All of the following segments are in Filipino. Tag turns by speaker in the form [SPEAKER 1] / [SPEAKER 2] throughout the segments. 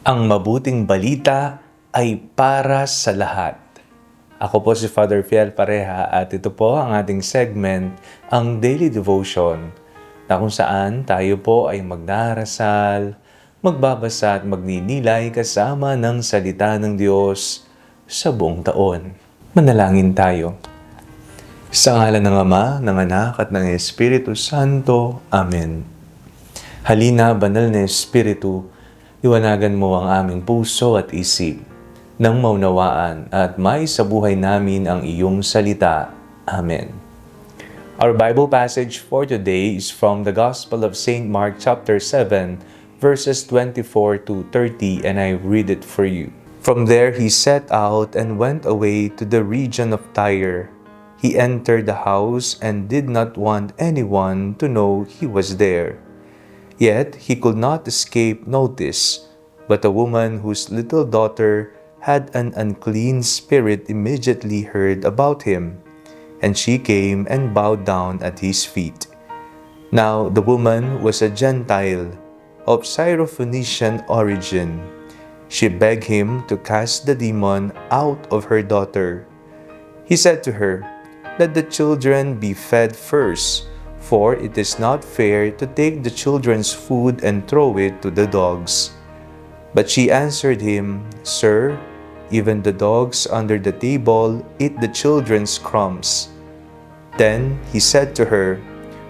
[SPEAKER 1] Ang mabuting balita ay para sa lahat. Ako po si Father Fiel Pareha at ito po ang ating segment, ang Daily Devotion, na kung saan tayo po ay magdarasal, magbabasa at magninilay kasama ng salita ng Diyos sa buong taon. Manalangin tayo. Sa ngalan ng Ama, ng Anak at ng Espiritu Santo. Amen. Halina, banal na Espiritu, iwanagan mo ang aming puso at isip nang maunawaan at may sa buhay namin ang iyong salita. Amen. Our Bible passage for today is from the Gospel of St. Mark chapter 7, verses 24 to 30, and I read it for you. From there he set out and went away to the region of Tyre. He entered the house and did not want anyone to know he was there. Yet he could not escape notice, but a woman whose little daughter had an unclean spirit immediately heard about him, and she came and bowed down at his feet. Now the woman was a Gentile of Syrophoenician origin. She begged him to cast the demon out of her daughter. He said to her, "Let the children be fed first, for it is not fair to take the children's food and throw it to the dogs." But she answered him, "Sir, even the dogs under the table eat the children's crumbs." Then he said to her,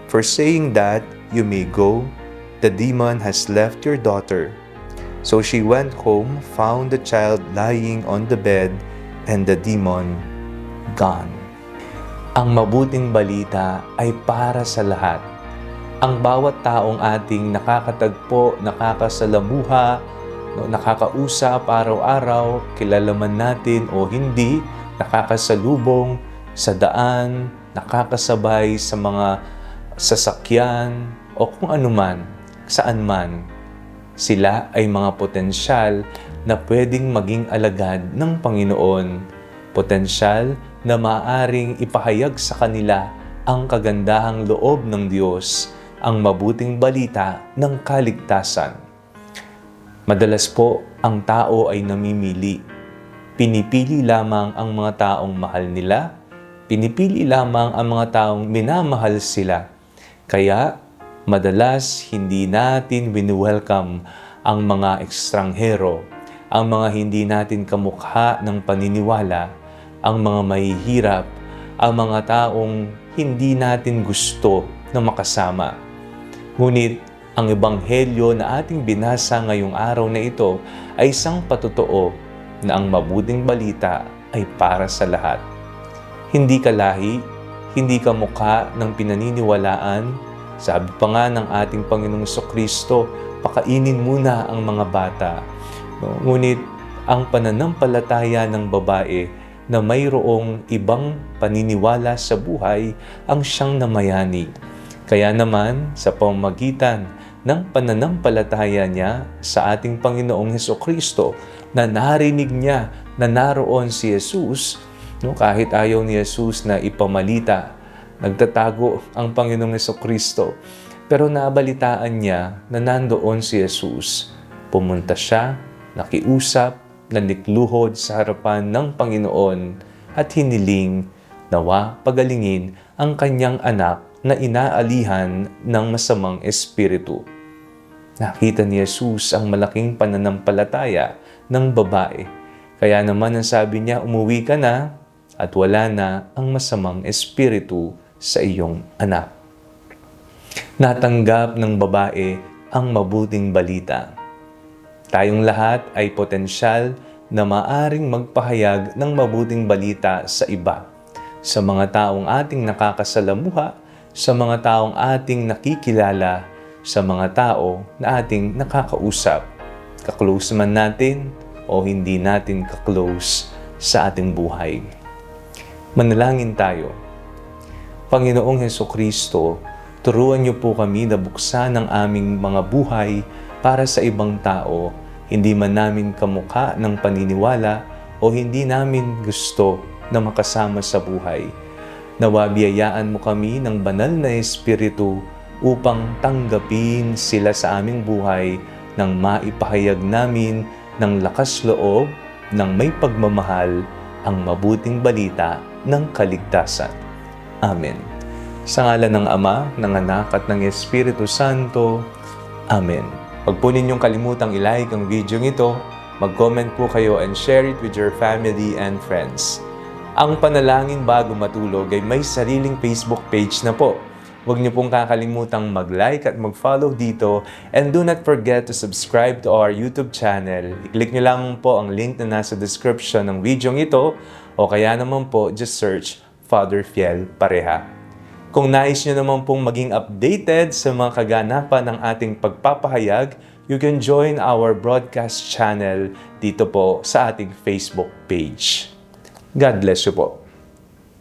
[SPEAKER 1] "For saying that, you may go. The demon has left your daughter." So she went home, found the child lying on the bed, and the demon gone. Ang mabuting balita ay para sa lahat. Ang bawat taong ating nakakatagpo, nakakasalamuha, nakakausap araw-araw, kilala man natin o hindi, nakakasalubong sa daan, nakakasabay sa mga sasakyan o kung anuman, saan man, sila ay mga potensyal na pwedeng maging alagad ng Panginoon. Potensyal na maaaring ipahayag sa kanila ang kagandahang loob ng Diyos, ang mabuting balita ng kaligtasan. Madalas po, ang tao ay namimili. Pinipili lamang ang mga taong mahal nila, pinipili lamang ang mga taong minamahal sila. Kaya, madalas hindi natin wini-welcome ang mga ekstranghero, ang mga hindi natin kamukha ng paniniwala, ang mga mahihirap, ang mga taong hindi natin gusto na makasama. Ngunit ang ebanghelyo na ating binasa ngayong araw na ito ay isang patotoo na ang mabuting balita ay para sa lahat. Hindi ka lahi, hindi ka mukha ng pinaniniwalaan. Sabi pa nga ng ating Panginoong Jesucristo, pakainin muna ang mga bata. Ngunit ang pananampalataya ng babae na mayroong ibang paniniwala sa buhay ang siyang namayani. Kaya naman, sa pamamagitan ng pananampalataya niya sa ating Panginoong Jesucristo, na narinig niya na naroon si Jesus, kahit ayaw ni Jesus na ipamalita, nagtatago ang Panginoong Jesucristo, pero nabalitaan niya na nandoon si Jesus. Pumunta siya, nakiusap, nanikluhod sa harapan ng Panginoon at hiniling nawa pagalingin ang kanyang anak na inaalihan ng masamang espiritu. Nakita ni Jesus ang malaking pananampalataya ng babae. Kaya naman ang sabi niya, umuwi ka na at wala na ang masamang espiritu sa iyong anak. Natanggap ng babae ang mabuting balita. Tayong lahat ay potensyal na maaring magpahayag ng mabuting balita sa iba, sa mga taong ating nakakasalamuha, sa mga taong ating nakikilala, sa mga tao na ating nakakausap. Kaklose man natin o hindi natin kaklose sa ating buhay. Manalangin tayo. Panginoong Jesucristo, turuan niyo po kami na buksan ang aming mga buhay para sa ibang tao, hindi man namin kamukha ng paniniwala o hindi namin gusto na makasama sa buhay. Nawa biyayaan mo kami ng banal na Espiritu upang tanggapin sila sa aming buhay nang maipahayag namin ng lakas loob, ng may pagmamahal, ang mabuting balita ng kaligtasan. Amen. Sa ngalan ng Ama, ng Anak at ng Espiritu Santo. Amen. Huwag po ninyong kalimutang i-like ang video ito, mag-comment po kayo and share it with your family and friends. Ang Panalangin Bago Matulog ay may sariling Facebook page na po. Huwag niyo pong kakalimutang mag-like at mag-follow dito, and do not forget to subscribe to our YouTube channel. I-click niyo lang po ang link na nasa description ng video ito, o kaya naman po just search Father Fiel Pareha. Kung nais nyo naman pong maging updated sa mga kaganapan ng ating pagpapahayag, you can join our broadcast channel dito po sa ating Facebook page. God bless you po.